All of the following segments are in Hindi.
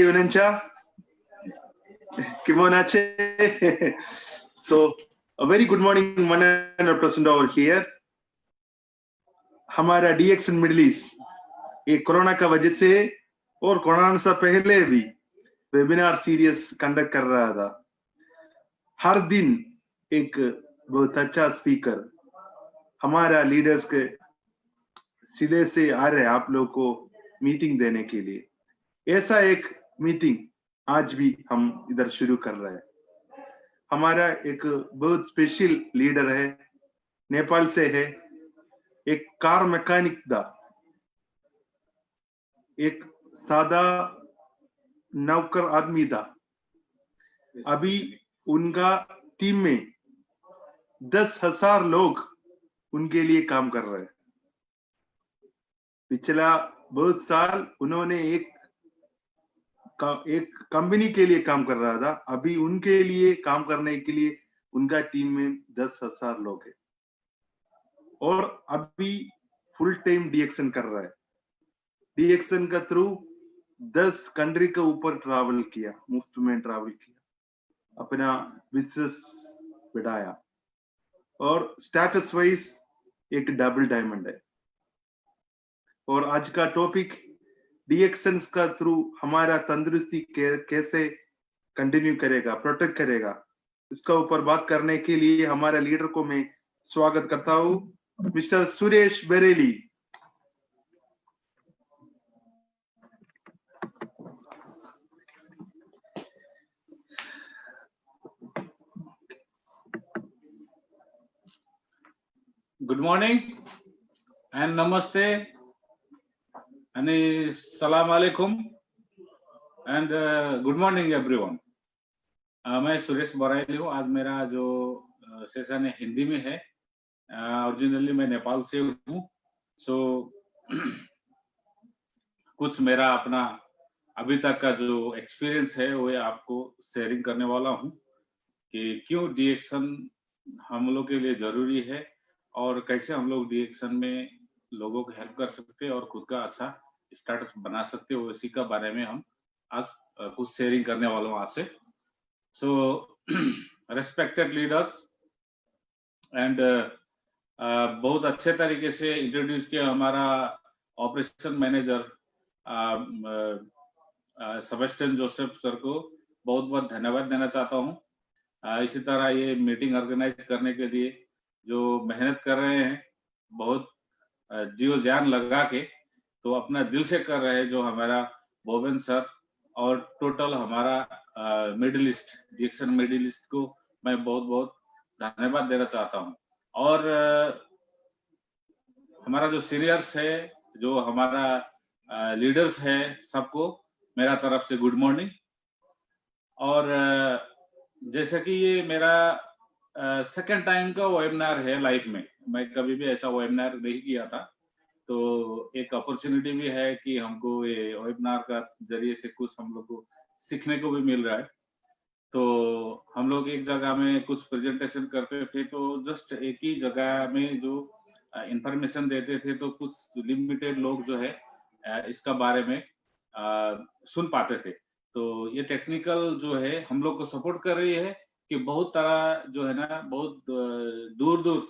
Unancha, Kimonache. So, a very good morning, 100% over here. हमारा DX in Middle East ये कोरोना का वजह से और कोरोना से पहले भी वेबिनार सीरीज कंडक्ट कर रहा था। हर दिन एक बहुत अच्छा स्पीकर हमारा लीडर्स के सिले से आ रहे आप लोग को मीटिंग देने के लिए। ऐसा एक मीटिंग आज भी हम इधर शुरू कर रहे हैं। हमारा एक बहुत स्पेशल लीडर है, नेपाल से है, एक कार मैकेनिक था, एक सादा नौकर आदमी था। अभी उनका टीम में 10,000 लोग उनके लिए काम कर रहे हैं। पिछला बहुत साल उन्होंने एक कंपनी के लिए काम कर रहा था। अभी उनके लिए काम करने के लिए उनका टीम में 10,000 लोग हैं और अभी फुल टाइम डीएक्शन कर रहा है। डीएक्शन का थ्रू 10 कंट्री के ऊपर ट्रैवल किया, मुफ्त में ट्रैवल किया, अपना बिजनेस बढ़ाया और स्टेटस वाइज एक डबल डायमंड है। और आज का टॉपिक डीएक्शन का थ्रू हमारा तंदुरुस्ती कैसे कंटिन्यू करेगा, प्रोटेक्ट करेगा, इसका ऊपर बात करने के लिए हमारा लीडर को मैं स्वागत करता हूं, mister Suresh Bareilly. Good morning and namaste and salam alaikum and good morning everyone. मैं सुरेश बरेली हूँ। आज मेरा जो सेशन है हिंदी में है। ओरिजिनली मैं नेपाल से हूँ। कुछ मेरा अपना अभी तक का जो एक्सपीरियंस है वो आपको शेयरिंग करने वाला हूँ कि क्यों डीएक्शन हम लोग के लिए जरूरी है और कैसे हम लोग डीएक्शन में लोगों को हेल्प कर सकते हैं और खुद का अच्छा स्टेटस बना सकते हो, इसी का बारे में हम आज कुछ शेयरिंग करने वाला हूँ आपसे। रेस्पेक्टेड लीडर्स एंड बहुत अच्छे तरीके से इंट्रोड्यूस किया हमारा operation manager Sebastian Joseph sir को बहुत बहुत धन्यवाद देना चाहता हूँ। इसी तरह ये मीटिंग ऑर्गेनाइज करने के लिए जो मेहनत कर रहे हैं, बहुत जीव जान लगा के तो अपना दिल से कर रहे हैं, जो हमारा बोबन सर और टोटल हमारा मिडिल ईस्ट डीएक्शन मिडिल ईस्ट को मैं बहुत बहुत धन्यवाद देना चाहता हूँ। और हमारा जो सीनियर्स है, जो हमारा लीडर्स है, सबको मेरा तरफ से गुड मॉर्निंग। और जैसे कि ये मेरा सेकंड टाइम का वेबिनार है लाइफ में, मैं कभी भी ऐसा वेबिनार नहीं किया था, तो एक अपॉर्चुनिटी भी है कि हमको ये वेबिनार का जरिए से कुछ हम लोग को सीखने को भी मिल रहा है। तो हम लोग एक जगह में कुछ प्रेजेंटेशन करते थे तो जस्ट एक ही जगह में जो इंफॉर्मेशन देते थे तो कुछ लिमिटेड लोग जो है इसका बारे में सुन पाते थे। तो ये टेक्निकल जो है हम लोग को सपोर्ट कर रही है कि बहुत तरह जो है ना, बहुत दूर दूर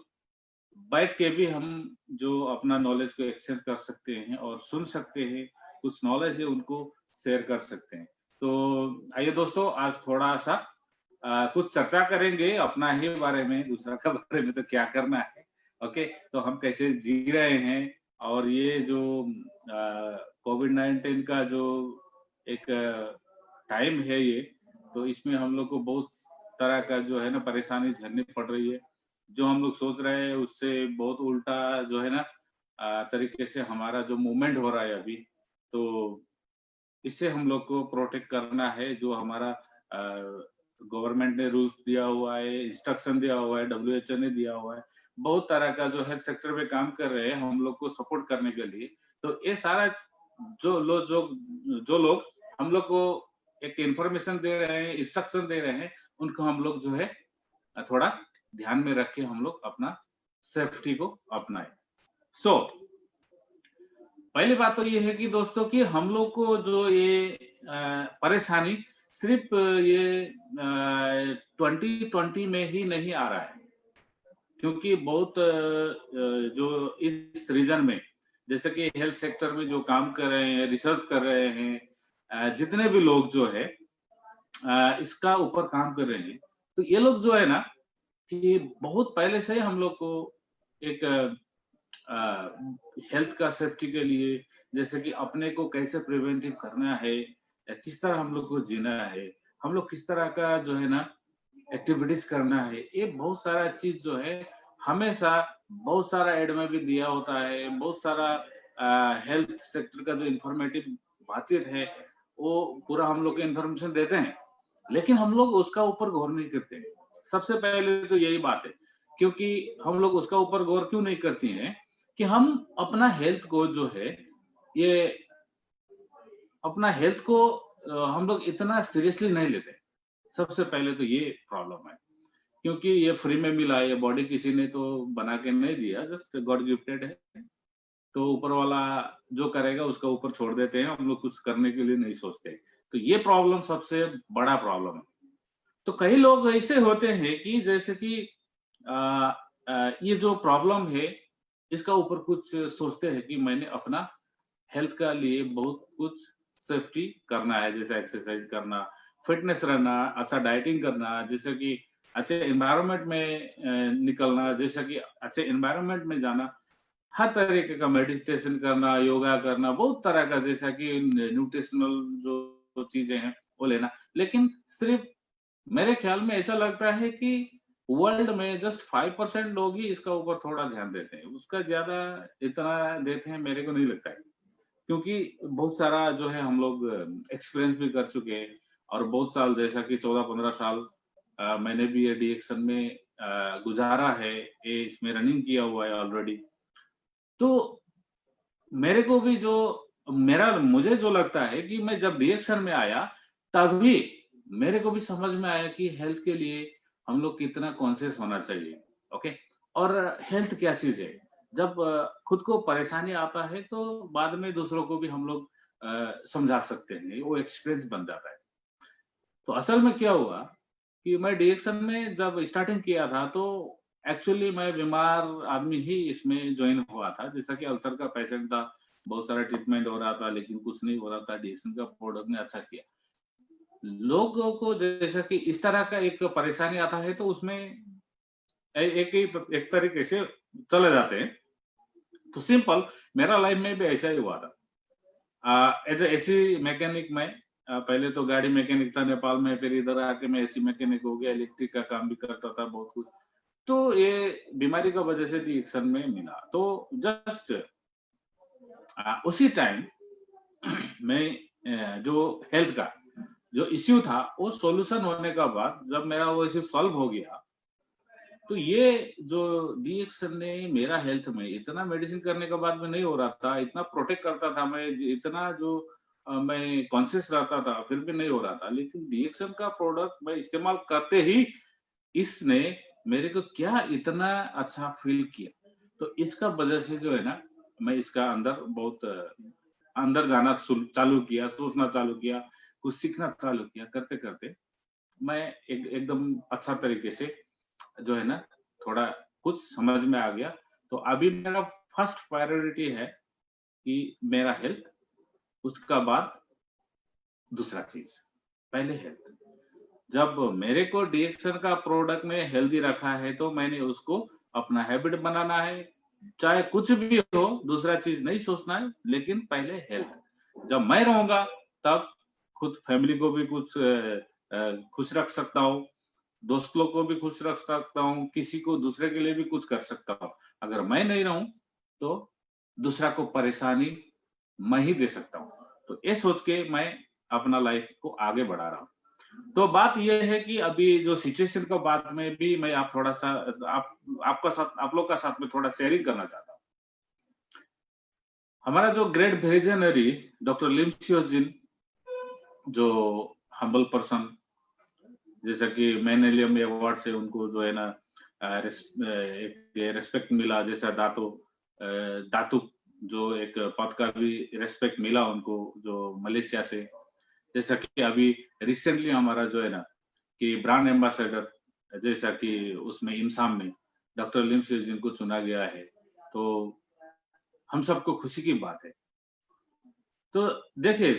बैठ के भी हम जो अपना नॉलेज को एक्सचेंज कर सकते हैं और सुन सकते हैं, कुछ नॉलेज है उनको शेयर कर सकते हैं। तो आइए दोस्तों, आज थोड़ा सा कुछ चर्चा करेंगे अपना ही बारे में, दूसरा के बारे में तो क्या करना है। ओके, तो हम कैसे जी रहे हैं और ये जो कोविड-19 का जो एक टाइम है ये, तो इसमें हम लोग को बहुत तरह का जो है ना परेशानी झेलनी पड़ रही है। जो हम लोग सोच रहे हैं उससे बहुत उल्टा जो है ना तरीके से हमारा जो मूवमेंट हो रहा है अभी, तो इससे हम लोग को प्रोटेक्ट करना है। जो हमारा गवर्नमेंट ने रूल्स दिया हुआ है, इंस्ट्रक्शन दिया हुआ है, WHO ने दिया हुआ है, बहुत तरह का जो हेल्थ सेक्टर में काम कर रहे हैं हम लोग को सपोर्ट करने के लिए। तो ये सारा जो लोग हम लोग को एक इंफॉर्मेशन दे रहे हैं, इंस्ट्रक्शन दे रहे हैं, उनको हम लोग जो है थोड़ा ध्यान में रख के हम लोग अपना सेफ्टी को अपनाएं। पहली बात तो ये है कि दोस्तों कि हम लोग को जो ये परेशानी सिर्फ ये 2020 में ही नहीं आ रहा है, क्योंकि बहुत जो इस रीजन में जैसे कि हेल्थ सेक्टर में जो काम कर रहे हैं, रिसर्च कर रहे हैं, जितने भी लोग जो है इसका ऊपर काम कर रहे हैं, तो ये लोग जो है ना कि बहुत पहले से ही हम लोग को एक हेल्थ का सेफ्टी के लिए, जैसे कि अपने को कैसे प्रिवेंटिव करना है, या किस तरह हम लोग को जीना है, हम लोग किस तरह का जो है ना एक्टिविटीज करना है, ये बहुत सारा चीज जो है हमेशा बहुत सारा एड में भी दिया होता है, बहुत सारा हेल्थ सेक्टर का जो इंफॉर्मेटिव बातचीत है वो पूरा हम लोग को इंफॉर्मेशन देते हैं, लेकिन हम लोग उसका ऊपर गौर नहीं करते। सबसे पहले तो यही बात है, क्योंकि हम लोग उसका ऊपर गौर क्यों नहीं करती हैं कि हम अपना हेल्थ को जो है ये अपना हेल्थ को हम लोग इतना सीरियसली नहीं लेते। सबसे पहले तो ये प्रॉब्लम है, क्योंकि ये फ्री में मिला है, ये बॉडी किसी ने तो बना के नहीं दिया, जस्ट गॉड गिफ्टेड है। तो ऊपर वाला जो करेगा उसका ऊपर छोड़ देते हैं, हम लोग कुछ करने के लिए नहीं सोचते। तो ये प्रॉब्लम सबसे बड़ा प्रॉब्लम है। तो कई लोग ऐसे होते हैं कि जैसे कि ये जो प्रॉब्लम है इसका ऊपर कुछ सोचते हैं कि मैंने अपना हेल्थ का लिए बहुत कुछ सेफ्टी करना है, जैसे एक्सरसाइज करना, फिटनेस रहना, अच्छा डाइटिंग करना, जैसे कि अच्छे एनवायरनमेंट में निकलना, जैसे कि अच्छे एनवायरनमेंट में जाना, हर तरीके का मेडिटेशन करना, योगा करना, बहुत तरह का, जैसा कि न्यूट्रिशनल जो चीजें हैं वो लेना। लेकिन सिर्फ मेरे ख्याल में ऐसा लगता है कि वर्ल्ड में जस्ट 5% लोग ही इसका ऊपर थोड़ा ध्यान देते हैं, उसका ज्यादा इतना देते हैं मेरे को नहीं लगता है, क्योंकि बहुत सारा जो है हम लोग एक्सपीरियंस भी कर चुके हैं, और बहुत साल जैसा कि 14-15 साल मैंने भी ये डीएक्शन में गुजारा है, ये इसमें रनिंग किया हुआ है ऑलरेडी। तो मेरे को भी जो मुझे जो लगता है कि मैं जब डीएक्शन में आया तभी मेरे को भी समझ में आया कि हेल्थ के लिए हम लोग कितना कॉन्शियस होना चाहिए। ओके, और हेल्थ क्या चीज है, जब खुद को परेशानी आता है तो बाद में दूसरों को भी हम लोग समझा सकते हैं, वो एक्सपीरियंस बन जाता है। तो असल में क्या हुआ कि मैं डीएक्शन में जब स्टार्टिंग किया था तो एक्चुअली मैं बीमार आदमी ही इसमें ज्वाइन हुआ था, जैसा कि अल्सर का पेशेंट था, बहुत सारा ट्रीटमेंट हो रहा था लेकिन कुछ नहीं हो रहा था, डीएक्शन का प्रोडक्ट ने अच्छा किया। लोगों को जैसा कि इस तरह का एक परेशानी आता है तो उसमें एक तरीके से चले जाते हैं। तो सिंपल मेरा लाइफ में भी ऐसा ही हुआ था। एज एसी मैकेनिक में पहले तो गाड़ी मैकेनिक था नेपाल में, फिर इधर आके मैं एसी मैकेनिक हो गया, इलेक्ट्रिक का काम भी करता था बहुत कुछ। तो ये बीमारी का वजह से डीएक्शन में मिला, तो जस्ट उसी टाइम मैं जो हेल्थ का जो इश्यू था वो सॉल्यूशन होने का बाद जब मेरा वो इश्यू सॉल्व हो गया, तो ये जो डीएक्शन ने मेरा हेल्थ में इतना मेडिसिन करने के बाद में नहीं हो रहा था, इतना प्रोटेक्ट करता था मैं, इतना जो मैं कॉन्शियस रहता था फिर भी नहीं हो रहा था, लेकिन डीएक्शन का प्रोडक्ट मैं इस्तेमाल करते ही इसने मेरे को क्या इतना अच्छा फील किया। तो इसका वजह से जो है ना मैं इसका अंदर बहुत अंदर जाना चालू किया, सोचना चालू किया, कुछ सीखना चालू किया, करते करते मैं एकदम अच्छा तरीके से जो है ना थोड़ा कुछ समझ में आ गया। तो अभी मेरा फर्स्ट प्रायोरिटी है कि मेरा हेल्थ, उसका बाद दूसरा चीज, पहले हेल्थ। जब मेरे को डीएक्शन का प्रोडक्ट में हेल्दी रखा है तो मैंने उसको अपना हैबिट बनाना है, चाहे कुछ भी हो दूसरा चीज नहीं सोचना है, लेकिन पहले हेल्थ। जब मैं रहूंगा तब खुद फैमिली को भी कुछ खुश रख सकता हूँ, दोस्त लोग को भी खुश रख सकता हूँ, किसी को दूसरे के लिए भी कुछ कर सकता हूँ। अगर मैं नहीं रहूं तो दूसरा को परेशानी मैं ही दे सकता हूँ। तो ये सोच के मैं अपना लाइफ को आगे बढ़ा रहा हूँ। तो बात यह है कि अभी जो सिचुएशन का बात में भी मैं आप थोड़ा सा आप लोग का साथ में थोड़ा शेयरिंग करना चाहता हूँ। हमारा जो ग्रेट विजनरी डॉक्टर लिम सियोजिन, जो हम्बल पर्सन, जैसा कि मैनेलियम अवार्ड से उनको जो है ना एक रेस्पेक्ट मिला, जैसा दातु जो एक पद का भी रेस्पेक्ट मिला उनको, जो मलेशिया से, जैसा कि अभी रिसेंटली हमारा जो है ना कि ब्रांड एम्बेसडर, जैसा कि उसमें इमसाम में डॉक्टर लिम सिजिन को चुना गया है, तो हम सबको खुशी की बात है। तो देखिए,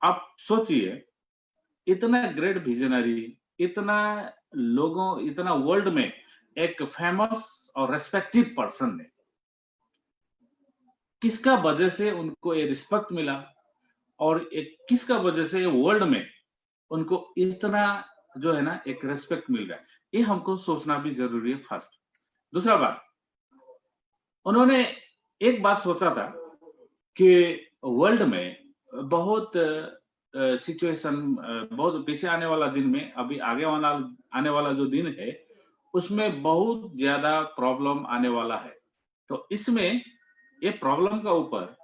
आप सोचिए, इतना ग्रेट विजनरी, इतना इतना वर्ल्ड में एक फेमस और रेस्पेक्टेड पर्सन ने, किसका वजह से उनको ये रिस्पेक्ट मिला और एक किसका वजह से वर्ल्ड में उनको इतना जो है ना एक रेस्पेक्ट मिल रहा है, ये हमको सोचना भी जरूरी है फर्स्ट। दूसरा बात, उन्होंने एक बात सोचा था कि वर्ल्ड में बहुत सिचुएशन, बहुत पीछे आने वाला दिन में, अभी आने वाला जो दिन है उसमें बहुत ज्यादा प्रॉब्लम आने वाला है। तो इसमें ये प्रॉब्लम का ऊपर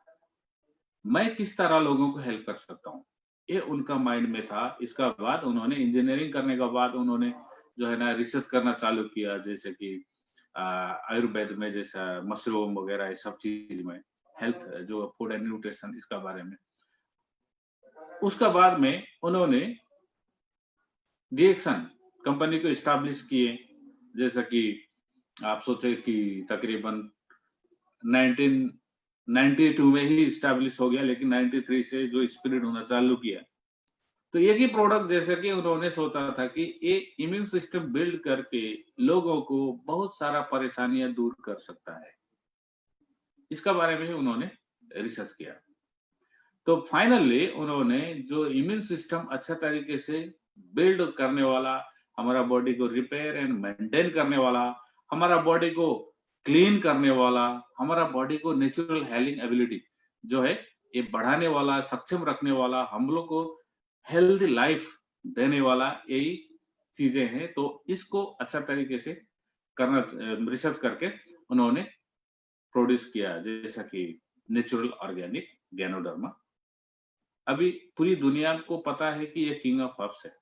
मैं किस तरह लोगों को हेल्प कर सकता हूँ, ये उनका माइंड में था। इसका बाद उन्होंने इंजीनियरिंग करने के बाद उन्होंने जो है ना रिसर्च करना चालू किया, जैसे कि आयुर्वेद में, जैसा मशरूम वगैरह, इस सब चीज में, हेल्थ जो फूड एंड न्यूट्रिशन, इसका बारे में। उसका बाद में उन्होंने डीएक्सन कंपनी को इस्टेब्लिश किए, जैसा कि आप सोचे कि तकरीबन 1992 में ही इस्टेब्लिश हो गया, लेकिन 93 से जो स्प्रेड होना चालू किया। तो एक ही प्रोडक्ट, जैसे कि उन्होंने सोचा था कि ये इम्यून सिस्टम बिल्ड करके लोगों को बहुत सारा परेशानियां दूर कर सकता है, इसका बारे में ही उन्होंने रिसर्च किया। तो फाइनली उन्होंने जो इम्यून सिस्टम अच्छा तरीके से बिल्ड करने वाला, हमारा बॉडी को रिपेयर एंड मेंटेन करने वाला, हमारा बॉडी को क्लीन करने वाला, हमारा बॉडी को नेचुरल हीलिंग एबिलिटी जो है ये बढ़ाने वाला, सक्षम रखने वाला, हम लोग को हेल्दी लाइफ देने वाला, यही चीजें हैं। तो इसको अच्छा तरीके से करना, रिसर्च करके उन्होंने प्रोड्यूस किया, जैसा कि नेचुरल ऑर्गेनिक गैनोडर्मा। अभी पूरी दुनिया को पता है कि ये किंग ऑफ हर्ब्स है।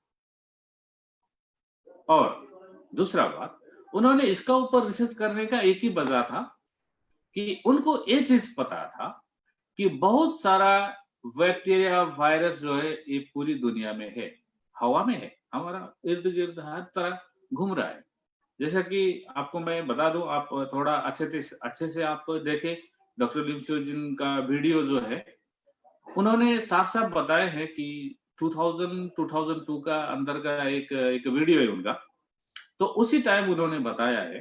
और दूसरा बात, उन्होंने इसका ऊपर रिसर्च करने का एक ही वजह था कि उनको ये चीज पता था कि बहुत सारा बैक्टीरिया, वायरस जो है ये पूरी दुनिया में है, हवा में है, हमारा इर्द गिर्द हर तरह घूम रहा है। जैसा कि आपको मैं बता दूं, आप थोड़ा अच्छे से आप देखें, डॉक्टर लिम सिजिन का वीडियो जो है, उन्होंने साफ साफ बताया है कि 2002 का अंदर का एक वीडियो है उनका। तो उसी टाइम उन्होंने बताया है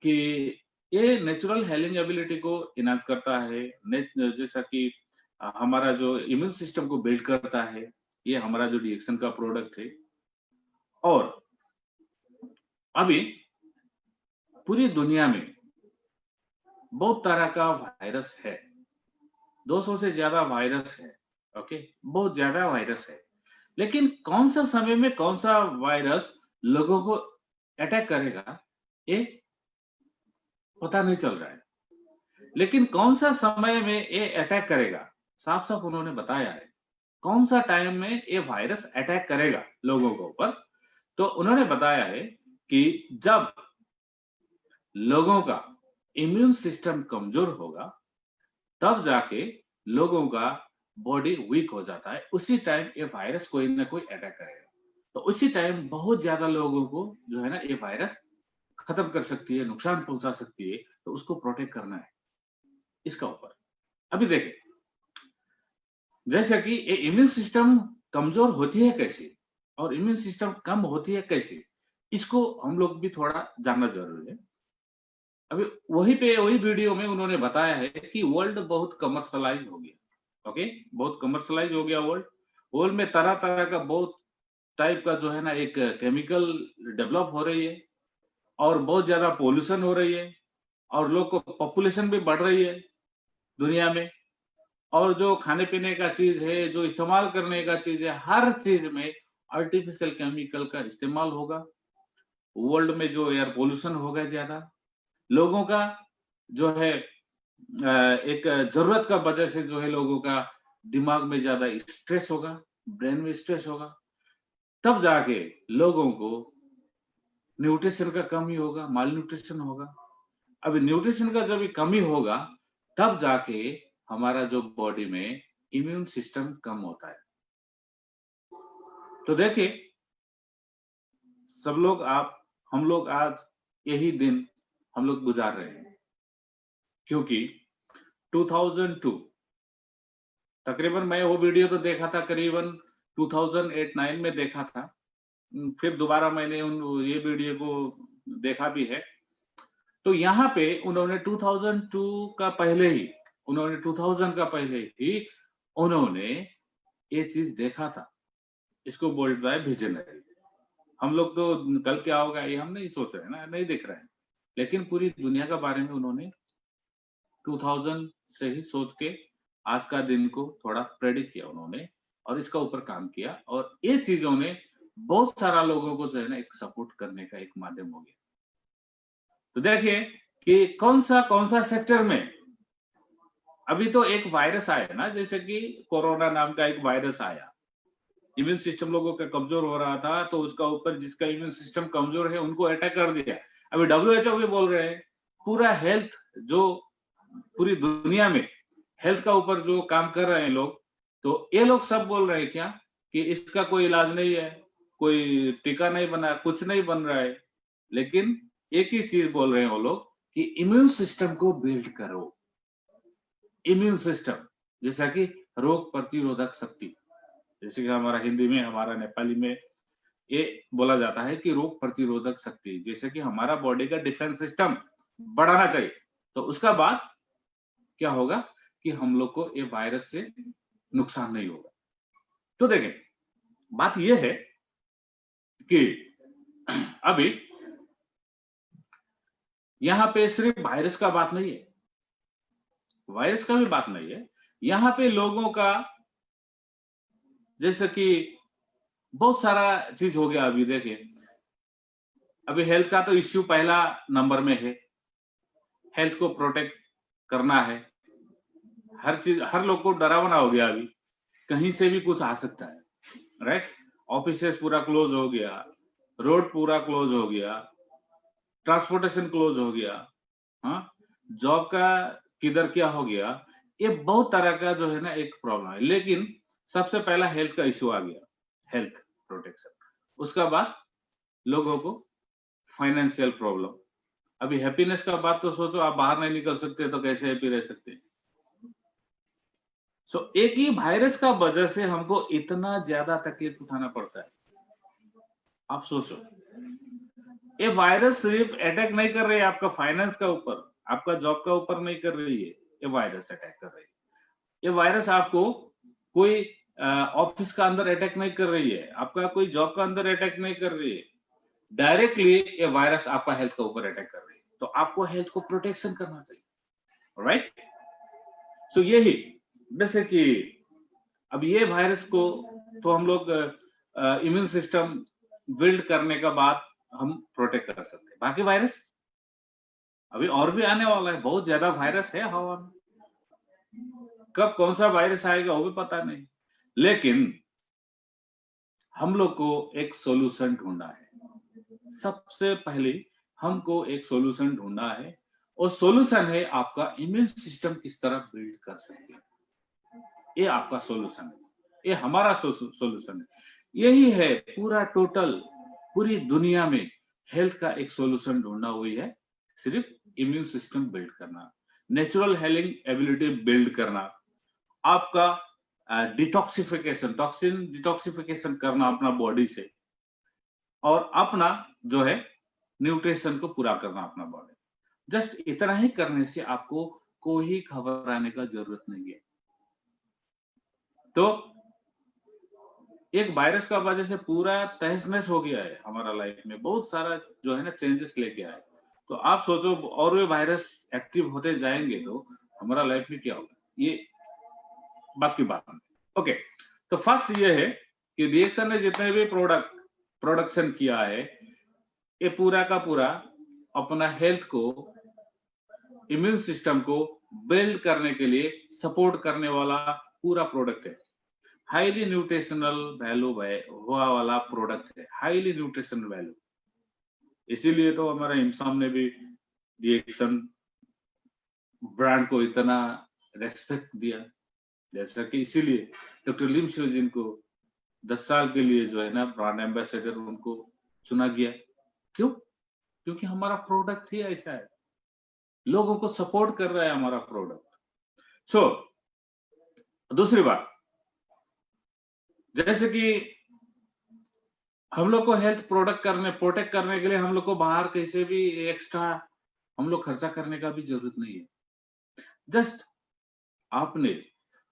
कि ये नेचुरल हीलिंग एबिलिटी को इनहांस करता है, जैसा कि हमारा जो इम्यून सिस्टम को बिल्ड करता है, ये हमारा जो डीएक्सन का प्रोडक्ट है। और अभी पूरी दुनिया में बहुत तरह का वायरस है, 200 से ज्यादा वायरस है, ओके, बहुत ज्यादा वायरस है। लेकिन कौन सा समय में कौन सा वायरस लोगों को अटैक करेगा ये पता नहीं चल रहा है, लेकिन कौन सा समय में ये अटैक करेगा साफ साफ उन्होंने बताया है। कौन सा टाइम में ये वायरस अटैक करेगा लोगों के ऊपर, तो उन्होंने बताया है कि जब लोगों का इम्यून सिस्टम कमजोर होगा, तब जाके लोगों का बॉडी वीक हो जाता है, उसी टाइम ये वायरस कोई ना कोई अटैक करेगा। तो उसी टाइम बहुत ज्यादा लोगों को जो है ना ये वायरस खत्म कर सकती है, नुकसान पहुंचा सकती है, तो उसको प्रोटेक्ट करना है इसका ऊपर। अभी देखें, जैसा कि ये इम्यून सिस्टम कमजोर होती है कैसे और इम्यून सिस्टम कम होती है कैसे, इसको हम लोग भी थोड़ा जानना जरूरी है। अभी वही वीडियो में उन्होंने बताया है कि वर्ल्ड बहुत कमर्शलाइज हो गया, ओके, बहुत कमर्शलाइज हो गया वर्ल्ड में तरह तरह का बहुत टाइप का जो है ना एक केमिकल डेवलप हो रही है, और बहुत ज्यादा पोल्यूशन हो रही है, और लोग को पॉपुलेशन भी बढ़ रही है दुनिया में, और जो खाने पीने का चीज है, जो इस्तेमाल करने का चीज है, हर चीज में आर्टिफिशियल केमिकल का इस्तेमाल होगा। वर्ल्ड में जो एयर पोल्यूशन होगा ज्यादा, लोगों का जो है एक जरूरत का वजह से जो है लोगों का दिमाग में ज्यादा स्ट्रेस होगा, ब्रेन में स्ट्रेस होगा, तब जाके लोगों को न्यूट्रिशन का कमी होगा, माल न्यूट्रिशन होगा। अभी न्यूट्रिशन का जब कमी होगा तब जाके हमारा जो बॉडी में इम्यून सिस्टम कम होता है। तो देखिए, सब लोग हम लोग आज यही दिन हम लोग गुजार रहे हैं, क्योंकि 2002 तकरीबन, मैं वो वीडियो तो देखा था करीबन 2008-9 में देखा था। फिर दोबारा मैंने ये वीडियो को देखा भी है। तो यहाँ पे उन्होंने 2002 का पहले ही, उन्होंने 2000 का पहले ही उन्होंने ये चीज देखा था। इसको बोलता है विजनरी। हम लोग तो कल क्या होगा ये हम नहीं सोच रहे ना, नहीं देख रहे हैं, लेकिन पूरी दुनिया के बारे में उन्होंने 2000 से ही सोच के आज का दिन को थोड़ा प्रेडिक्ट किया उन्होंने, और इसका ऊपर काम किया, और ये चीजों ने बहुत सारा लोगों को जो है ना एक सपोर्ट करने का एक माध्यम हो गया। तो देखिए कि कौन सा सेक्टर में अभी तो एक वायरस आया ना, जैसे कि कोरोना नाम का एक वायरस आया, इम्यून सिस्टम लोगों का कमजोर हो रहा था, तो उसका ऊपर जिसका इम्यून सिस्टम कमजोर है उनको अटैक कर दिया। अभी WHO भी बोल रहे हैं, पूरा हेल्थ जो पूरी दुनिया में हेल्थ का ऊपर जो काम कर रहे हैं लोग, तो ये लोग सब बोल रहे हैं क्या कि इसका कोई इलाज नहीं है, कोई टीका नहीं बना, कुछ नहीं बन रहा है, लेकिन एक ही चीज बोल रहे हैं वो लोग कि इम्यून सिस्टम को बिल्ड करो। इम्यून सिस्टम जैसा कि रोग प्रतिरोधक शक्ति, जैसे कि हमारा हिंदी में, हमारा नेपाली में ये बोला जाता है कि रोग प्रतिरोधक शक्ति, जैसे कि हमारा बॉडी का डिफेंस सिस्टम बढ़ाना चाहिए। तो उसका बाद क्या होगा कि हम लोग को ये वायरस से नुकसान नहीं होगा। तो देखें, बात यह है कि अभी यहाँ पे सिर्फ वायरस का बात नहीं है, वायरस का भी बात नहीं है, यहाँ पे लोगों का जैसे कि बहुत सारा चीज हो गया। अभी देखिए, अभी हेल्थ का तो इश्यू पहला नंबर में है, हेल्थ को प्रोटेक्ट करना है, हर चीज, हर लोग को डरावना हो गया, अभी कहीं से भी कुछ आ सकता है, राइट। ऑफिसेस पूरा क्लोज हो गया, रोड पूरा क्लोज हो गया, ट्रांसपोर्टेशन क्लोज हो गया, हाँ, जॉब का किधर क्या हो गया, ये बहुत तरह का जो है ना एक प्रॉब्लम है। लेकिन सबसे पहला हेल्थ का इश्यू आ गया, हेल्थ प्रोटेक्शन। उसका बाद लोगों को फाइनेंशियल प्रॉब्लम। अभी हैप्पीनेस का बात तो सोचो, आप बाहर नहीं निकल सकते तो कैसे हैप्पी रह सकते हैं। सो एक ही वायरस का वजह से हमको इतना ज्यादा तकलीफ उठाना पड़ता है। आप सोचो, ये वायरस सिर्फ अटैक नहीं कर रही है आपका फाइनेंस का ऊपर, आपका जॉब का ऊपर नहीं कर रही है, ये वायरस अटैक कर रही है। ये वायरस आपको कोई ऑफिस का अंदर अटैक नहीं कर रही है, आपका कोई जॉब का अंदर अटैक नहीं कर रही है, डायरेक्टली ये वायरस आपका हेल्थ का ऊपर अटैक कर रही है। तो आपको हेल्थ को प्रोटेक्शन करना चाहिए, राइट। सो यही जैसे कि अब ये वायरस को तो हम लोग इम्यून सिस्टम बिल्ड करने का बाद हम प्रोटेक्ट कर सकते हैं। बाकी वायरस अभी और भी आने वाला है, बहुत ज्यादा वायरस है हवा में, कब कौन सा वायरस आएगा वो भी पता नहीं। लेकिन हम लोग को एक सॉल्यूशन ढूंढना है। सबसे पहले हमको एक सॉल्यूशन ढूंढना है, और सॉल्यूशन है आपका इम्यून सिस्टम किस तरह बिल्ड कर सकते हैं। ये आपका सॉल्यूशन है, ये हमारा सॉल्यूशन है। यही है पूरा टोटल पूरी दुनिया में हेल्थ का एक सॉल्यूशन ढूंढना हुई है, सिर्फ इम्यून सिस्टम बिल्ड करना, नेचुरल हीलिंग एबिलिटी बिल्ड करना, आपका डिटॉक्सिफिकेशन, टॉक्सिन डिटॉक्सिफिकेशन करना अपना बॉडी से, और अपना जो है न्यूट्रिशन को पूरा करना अपना बॉडी। जस्ट इतना ही करने से आपको कोई घबराने का जरूरत नहीं है। तो एक वायरस का वजह से पूरा तहस-नहस हो गया है हमारा लाइफ में, बहुत सारा जो है ना चेंजेस लेके आए। तो आप सोचो, और वे वायरस एक्टिव होते जाएंगे तो हमारा लाइफ में क्या होगा, ये बात की बात है। ओके, तो फर्स्ट ये है कि रिएक्शन ने जितने भी प्रोडक्शन किया है, ये पूरा का पूरा अपना हेल्थ को, इम्यून सिस्टम को बिल्ड करने के लिए सपोर्ट करने वाला पूरा प्रोडक्ट है। हाईली न्यूट्रिशनल वैल्यू हुआ वाला प्रोडक्ट है, हाईली न्यूट्रिशनल वैल्यू। इसीलिए तो हमारा इम्साम ने भी रिएक्शन ब्रांड को इतना रेस्पेक्ट दिया, जैसा कि इसीलिए डॉक्टर लिम शिवजिन को 10 साल के लिए जो है ना ब्रांड एम्बेसडर उनको चुना गया। क्यों? क्योंकि हमारा प्रोडक्ट ही ऐसा है, लोगों को सपोर्ट कर रहा है हमारा प्रोडक्ट। सो दूसरी बात, जैसे कि हम लोग को हेल्थ प्रोटेक्ट करने के लिए हम लोग को बाहर कैसे भी एक्स्ट्रा हम लोग खर्चा करने का भी जरूरत नहीं है। जस्ट आपने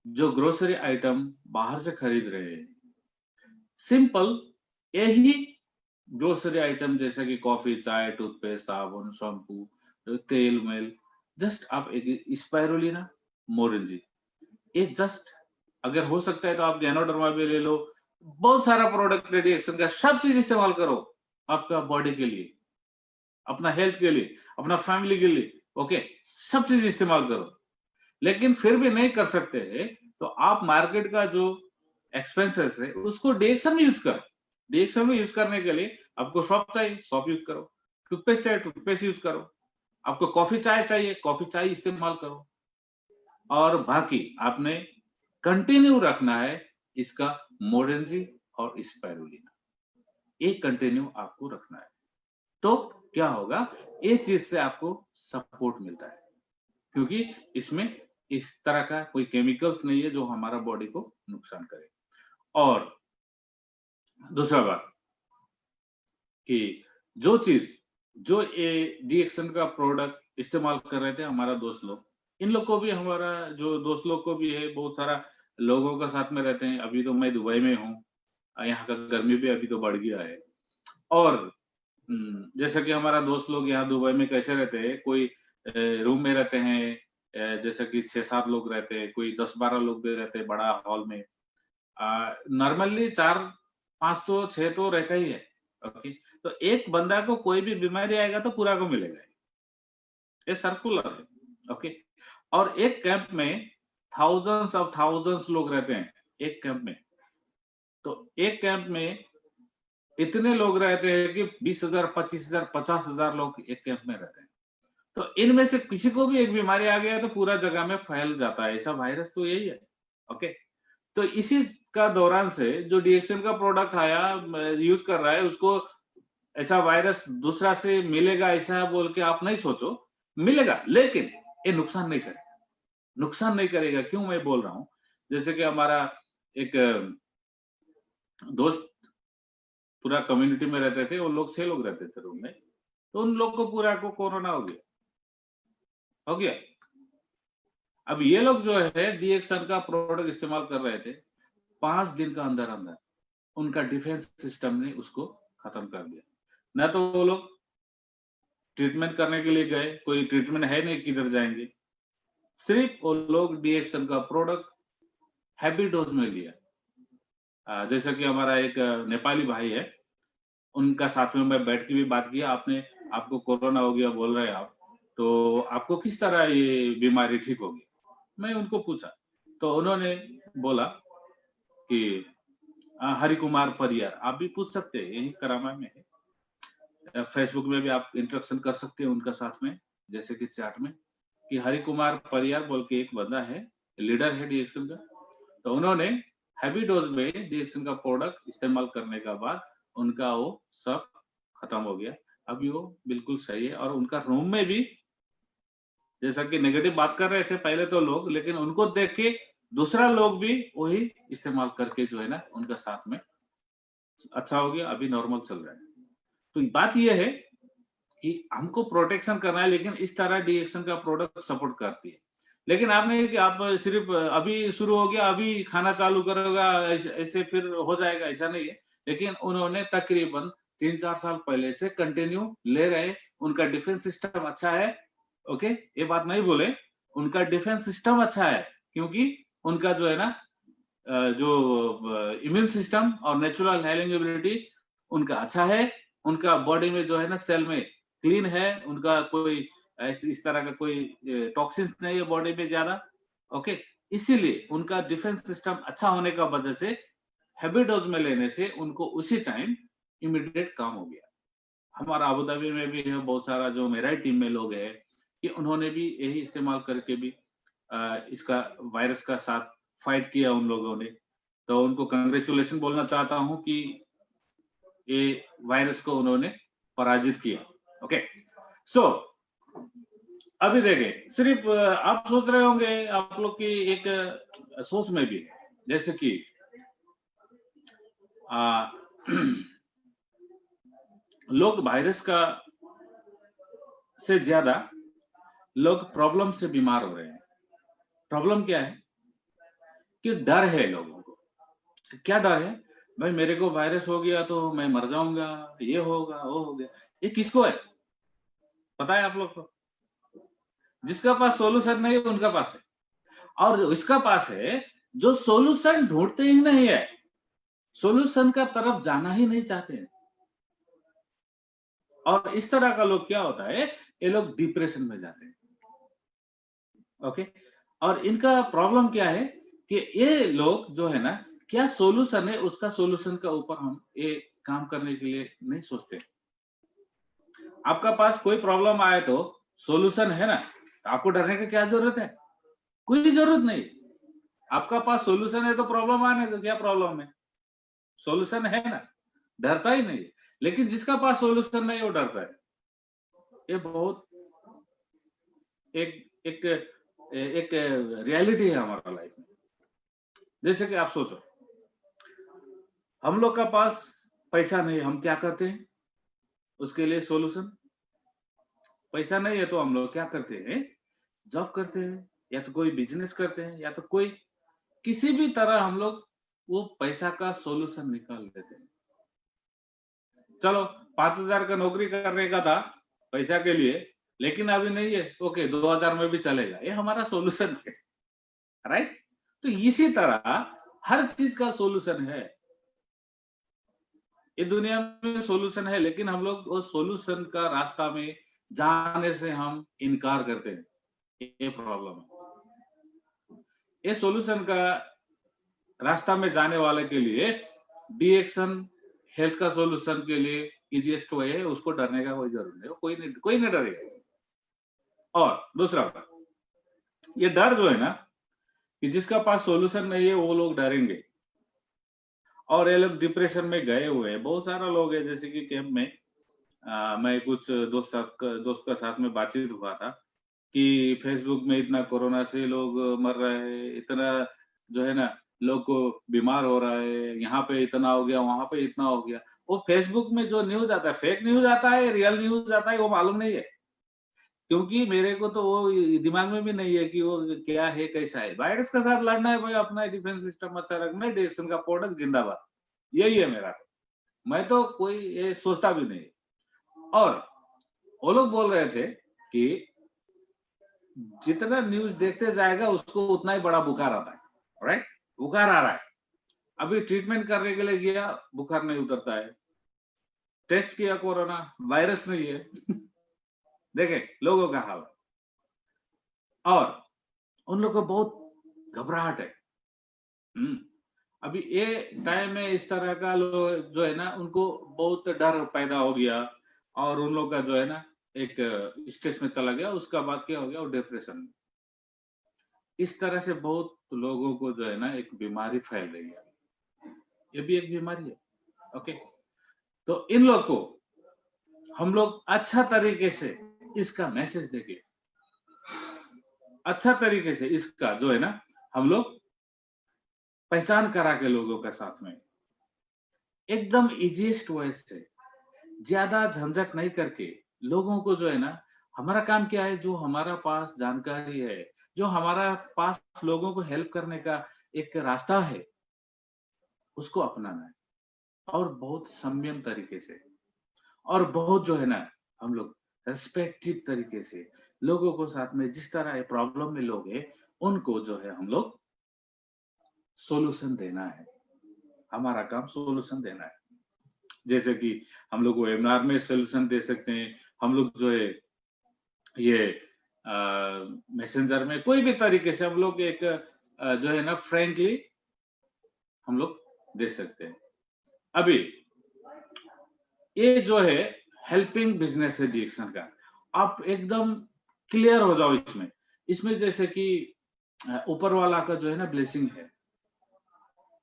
जो ग्रोसरी आइटम बाहर से खरीद रहे हैं, सिंपल यही ग्रोसरी आइटम जैसे कि कॉफी, चाय, टूथपेस्ट, साबुन, शैम्पू, तेल, मेल, जस्ट आप एक स्पाइरुलिना, मोरिंजी, एक जस्ट अगर हो सकता है तो आप गैनोडर्मा भी ले लो। बहुत सारा प्रोडक्ट रेडिएशन का सब चीज इस्तेमाल करो आपका बॉडी के लिए, अपना हेल्थ के लिए, अपना फैमिली के लिए। ओके, सब चीज इस्तेमाल करो। लेकिन फिर भी नहीं कर सकते हैं तो आप मार्केट का जो एक्सपेंसेस है उसको डीएक्शन में यूज करो। डीएक्शन में यूज करने के लिए आपको सॉप चाहिए, सॉप यूज करो। टूथपेस्ट चाहिए, टूथपेस्ट यूज करो। आपको कॉफी चाय चाहिए, कॉफी चाय इस्तेमाल करो। और बाकी आपने कंटिन्यू रखना है इसका मोरेंजी और स्पाइरुलिना, एक कंटिन्यू आपको रखना है। तो क्या होगा, ये चीज से आपको सपोर्ट मिलता है, क्योंकि इसमें इस तरह का कोई केमिकल्स नहीं है जो हमारा बॉडी को नुकसान करे। और दूसरा बात कि जो चीज जो ये डीएक्शन का प्रोडक्ट इस्तेमाल कर रहे थे हमारा दोस्त लोग, इन लोग को भी, हमारा जो दोस्त लोग को भी है, बहुत सारा लोगों का साथ में रहते हैं। अभी तो मैं दुबई में हूँ, यहाँ का गर्मी भी अभी तो बढ़ गया है। और जैसा कि हमारा दोस्त लोग यहाँ दुबई में कैसे रहते हैं, कोई रूम में रहते हैं, जैसे कि 6-7 लोग रहते हैं, कोई 10-12 लोग भी रहते हैं बड़ा हॉल में। नॉर्मली 4-5 तो 6 तो रहता ही है। ओके, तो एक बंदा को कोई भी बीमारी आएगा तो पूरा को मिलेगा, ये सर्कुलर है। ओके, और एक कैंप में थाउजेंड्स लोग रहते हैं एक कैंप में। तो एक कैंप में इतने लोग रहते हैं कि 20,000, 25,000, 50,000 लोग एक कैंप में रहते हैं। तो इनमें से किसी को भी एक बीमारी आ गया तो पूरा जगह में फैल जाता है। ऐसा वायरस तो यही है। ओके, तो इसी का दौरान से जो डीएक्शन का प्रोडक्ट आया, यूज कर रहा है, उसको ऐसा वायरस दूसरा से मिलेगा ऐसा बोल के आप नहीं सोचो, मिलेगा, लेकिन ये नुकसान नहीं करेगा। नुकसान नहीं करेगा, क्यों मैं बोल रहा हूँ, जैसे कि हमारा एक दोस्त पूरा कम्युनिटी में रहते थे, वो लोग 6 लोग रहते थे रूम में, तो उन लोग को पूरा को कोरोना हो गया। अब ये लोग जो है डीएक्शन का प्रोडक्ट इस्तेमाल कर रहे थे, 5 दिन का अंदर अंदर उनका डिफेंस सिस्टम ने उसको खत्म कर दिया। ना तो वो लोग ट्रीटमेंट करने के लिए गए, कोई ट्रीटमेंट है नहीं, किधर जाएंगे, सिर्फ वो लोग डीएक्शन का प्रोडक्ट हैवी डोज में लिया। जैसा कि हमारा एक नेपाली भाई है, उनका साथ में मैं बैठ के भी बात किया। आपको कोरोना हो गया बोल रहे हैं आप, तो आपको किस तरह ये बीमारी ठीक होगी, मैं उनको पूछा, तो उन्होंने बोला कि हरि कुमार परियार, आप भी पूछ सकते हैं, यही करामा में है, फेसबुक में भी आप इंटरेक्शन कर सकते हैं उनका साथ में, जैसे कि चैट में, कि हरि कुमार परियार बोल के एक बंदा है, लीडर है डीएक्शन का। तो उन्होंने हैवी डोज में डीएक्शन का प्रोडक्ट इस्तेमाल करने का बाद उनका वो सब खत्म हो गया। अभी वो बिल्कुल सही है। और उनका रूम में भी, जैसा कि नेगेटिव बात कर रहे थे पहले तो लोग, लेकिन उनको देख के दूसरा लोग भी वही इस्तेमाल करके जो है ना उनका साथ में अच्छा हो गया, अभी नॉर्मल चल रहा है। तो बात यह है कि हमको प्रोटेक्शन करना है, लेकिन इस तरह डीएक्शन का प्रोडक्ट सपोर्ट करती है। लेकिन आपने कि आप सिर्फ अभी शुरू हो गया, अभी खाना चालू करोगा, ऐसे फिर हो जाएगा, ऐसा नहीं है। लेकिन उन्होंने तकरीबन 3-4 साल पहले से कंटिन्यू ले रहे, उनका डिफेंस सिस्टम अच्छा है। ओके, ये बात नहीं बोले, उनका डिफेंस सिस्टम अच्छा है, क्योंकि उनका जो है ना जो इम्यून सिस्टम और नेचुरल हीलिंग एबिलिटी उनका अच्छा है। उनका बॉडी में जो है ना सेल में क्लीन है, उनका कोई इस तरह का कोई टॉक्सिन्स नहीं है बॉडी में ज्यादा। ओके, इसीलिए उनका डिफेंस सिस्टम अच्छा होने का वजह से हैवी डोज में लेने से उनको उसी टाइम इमीडिएट काम हो गया। हमारा अबू धाबी में भी है बहुत सारा, जो मेरा टीम में लोग है, कि उन्होंने भी यही इस्तेमाल करके भी इसका वायरस का साथ फाइट किया उन लोगों ने। तो उनको कांग्रेचुलेशन बोलना चाहता हूं कि ये वायरस को उन्होंने पराजित किया। ओके, सो अभी देखें, सिर्फ आप सोच रहे होंगे, आप लोग की एक सोच में भी है, जैसे कि लोग वायरस का से ज्यादा लोग प्रॉब्लम से बीमार हो रहे हैं। प्रॉब्लम क्या है कि डर है लोगों को। क्या डर है? भाई मेरे को वायरस हो गया तो मैं मर जाऊंगा, ये होगा, वो हो गया। ये किसको है पता है आप लोग को? जिसका पास सोल्यूशन नहीं है उनका पास है, और इसका पास है जो सोल्यूशन ढूंढते ही नहीं है, सोल्यूशन का तरफ जाना ही नहीं चाहते हैं। और इस तरह का लोग क्या होता है, ये लोग डिप्रेशन में जाते हैं। ओके, और इनका प्रॉब्लम क्या है कि ये लोग जो है ना, क्या सोल्यूशन है उसका सोल्यूशन का ऊपर हम ये काम करने के लिए नहीं सोचते। आपका पास कोई प्रॉब्लम आए तो सोल्यूशन है ना, तो आपको डरने की क्या जरूरत है? कोई जरूरत नहीं। आपका पास सोल्यूशन है तो प्रॉब्लम आने दो, क्या प्रॉब्लम है? सोल्यूशन है ना, डरता ही नहीं। लेकिन जिसका पास सोल्यूशन नहीं वो डरता है। ये बहुत एक एक एक रियलिटी है हमारा लाइफ में। जैसे कि आप सोचो, हम लोग का पास पैसा नहीं, हम क्या करते हैं उसके लिए सोल्यूशन? पैसा नहीं है तो हम लोग क्या करते हैं? जॉब करते हैं, या तो कोई बिजनेस करते हैं, या तो कोई किसी भी तरह हम लोग वो पैसा का सोल्यूशन निकाल लेते हैं। चलो 5,000 का नौकरी करने का था पैसा के लिए, लेकिन अभी नहीं है, ओके 2,000 में भी चलेगा, ये हमारा सोल्यूशन है, राइट? तो इसी तरह हर चीज का सोल्यूशन है। ये दुनिया में सोल्यूशन है, लेकिन हम लोग वो सोल्यूशन का रास्ता में जाने से हम इनकार करते हैं। ये प्रॉब्लम है। ये सोल्यूशन का रास्ता में जाने वाले के लिए डिएक्शन हेल्थ का सोल्यूशन के लिए इजीएस्ट वे है, उसको डरने का कोई जरूरत नहीं, कोई नहीं डरेगा। और दूसरा बात, ये डर जो है ना, कि जिसका पास सोल्यूशन नहीं है वो लोग डरेंगे, और ये लोग डिप्रेशन में गए हुए हैं। बहुत सारा लोग है, जैसे कि कैंप में मैं कुछ दोस्त का साथ में बातचीत हुआ था कि फेसबुक में इतना कोरोना से लोग मर रहे हैं, इतना जो है ना लोग को बीमार हो रहा है, यहाँ पे इतना हो गया, वहां पे इतना हो गया। वो फेसबुक में जो न्यूज आता है, फेक न्यूज आता है, रियल न्यूज आता है, वो मालूम नहीं है। क्योंकि मेरे को तो वो दिमाग में भी नहीं है कि वो क्या है, कैसा है। वायरस के साथ लड़ना है भाई, अपना डिफेंस सिस्टम अच्छा रखना है, डिएक्शन का प्रोडक्ट जिंदाबाद, यही है मेरा। मैं तो कोई ये सोचता भी नहीं। और वो लोग बोल रहे थे कि जितना न्यूज देखते जाएगा उसको उतना ही बड़ा बुखार आता है, राइट? बुखार आ रहा है, अभी ट्रीटमेंट करने के लिए गया, बुखार नहीं उतरता है। टेस्ट किया, कोरोना वायरस नहीं है। देखे लोगों का हाल, और उन लोगों को बहुत घबराहट है। अभी ये टाइम में इस तरह का लोग जो है ना, उनको बहुत डर पैदा हो गया, और उन लोग का जो है ना एक स्ट्रेस में चला गया। उसका बाद क्या हो गया, वो डिप्रेशन में। इस तरह से बहुत लोगों को जो है ना एक बीमारी फैल रही है, ये भी एक बीमारी है। ओके, तो इन लोग को हम लोग अच्छा तरीके से इसका मैसेज देंगे, अच्छा तरीके से इसका जो है ना हम लोग पहचान करा के लोगों के साथ में एकदम इजीएस्ट वे से, ज्यादा झंझट नहीं करके लोगों को जो है ना, हमारा काम क्या है, जो हमारा पास जानकारी है, जो हमारा पास लोगों को हेल्प करने का एक रास्ता है, उसको अपनाना है। और बहुत संयम तरीके से, और बहुत जो है ना हम लोग रेस्पेक्टिव तरीके से लोगों को साथ में, जिस तरह प्रॉब्लम में लोग हैं उनको जो है हम लोग सोल्यूशन देना है। हमारा काम सोल्यूशन देना है। जैसे कि हम लोग वेबिनार में सोल्यूशन दे सकते हैं, हम लोग जो है ये मैसेंजर में, कोई भी तरीके से हम लोग एक जो है ना फ्रेंकली हम लोग दे सकते हैं। अभी ये जो है हेल्पिंग बिजनेस है डिएक्शन का, आप एकदम क्लियर हो जाओ इसमें। इसमें जैसे कि ऊपर वाला का जो है ना ब्लेसिंग है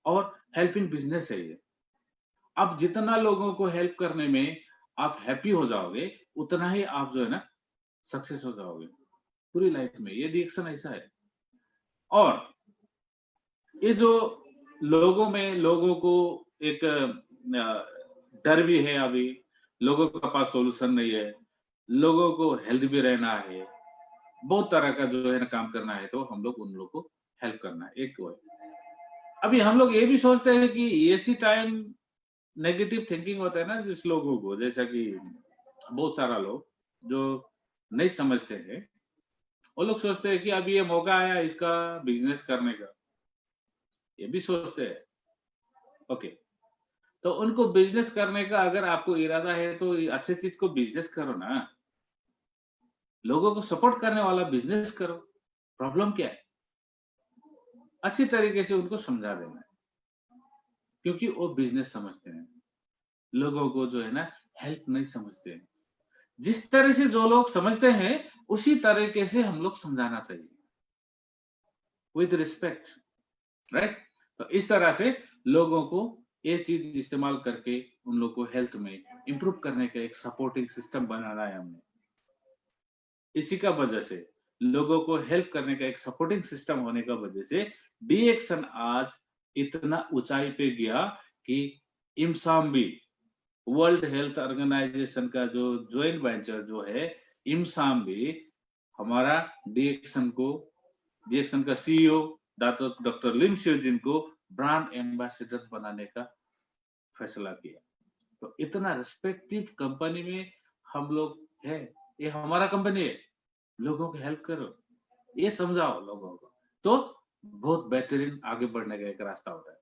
और हेल्पिंग बिजनेस है ये। आप जितना लोगों को हेल्प करने में आप हैप्पी हो जाओगे, उतना ही आप जो है ना सक्सेस हो जाओगे पूरी लाइफ में। ये रिएक्शन ऐसा है। और ये जो लोगों को एक डर भी है अभी, लोगों के पास सॉल्यूशन नहीं है, लोगों को हेल्थ भी रहना है, बहुत तरह का जो है ना काम करना है, तो हम लोग उन लोग को हेल्प करना है। एक वो है। अभी हम लोग ये भी सोचते हैं कि इसी टाइम नेगेटिव थिंकिंग होता है ना जिस लोगों को, जैसा कि बहुत सारा लोग जो नहीं समझते हैं, वो लोग सोचते हैं कि अभी ये मौका आया इसका बिजनेस करने का, ये भी सोचते हैं। ओके, तो उनको बिजनेस करने का अगर आपको इरादा है तो अच्छी चीज को बिजनेस करो ना, लोगों को सपोर्ट करने वाला बिजनेस करो। प्रॉब्लम क्या है? अच्छी तरीके से उनको समझा देना है, क्योंकि वो बिजनेस समझते हैं, लोगों को जो है ना हेल्प नहीं समझते हैं। जिस तरह से जो लोग समझते हैं उसी तरीके से हम लोग समझाना चाहिए, विद रिस्पेक्ट, राइट। तो इस तरह से लोगों को ये चीज इस्तेमाल करके उन लोग को हेल्थ में इंप्रूव करने का एक सपोर्टिंग सिस्टम बनाना है हमने। इसी का वजह से लोगों को हेल्प करने का एक सपोर्टिंग सिस्टम होने का वजह से डीएक्शन आज इतना ऊंचाई पे गया कि इमसाम भी, वर्ल्ड हेल्थ ऑर्गेनाइजेशन का जो ज्वाइंट वेंचर जो है इमसाम भी, हमारा डीएक्शन का सीईओ डॉक्टर लिम शिवजिन को ब्रांड एम्बेसडर बनाने का फैसला किया। तो इतना रिस्पेक्टिव कंपनी में हम लोग है, ये हमारा कंपनी है, लोगों को हेल्प करो, ये समझाओ लोगों को, तो बहुत बेहतरीन आगे बढ़ने का एक रास्ता होता है।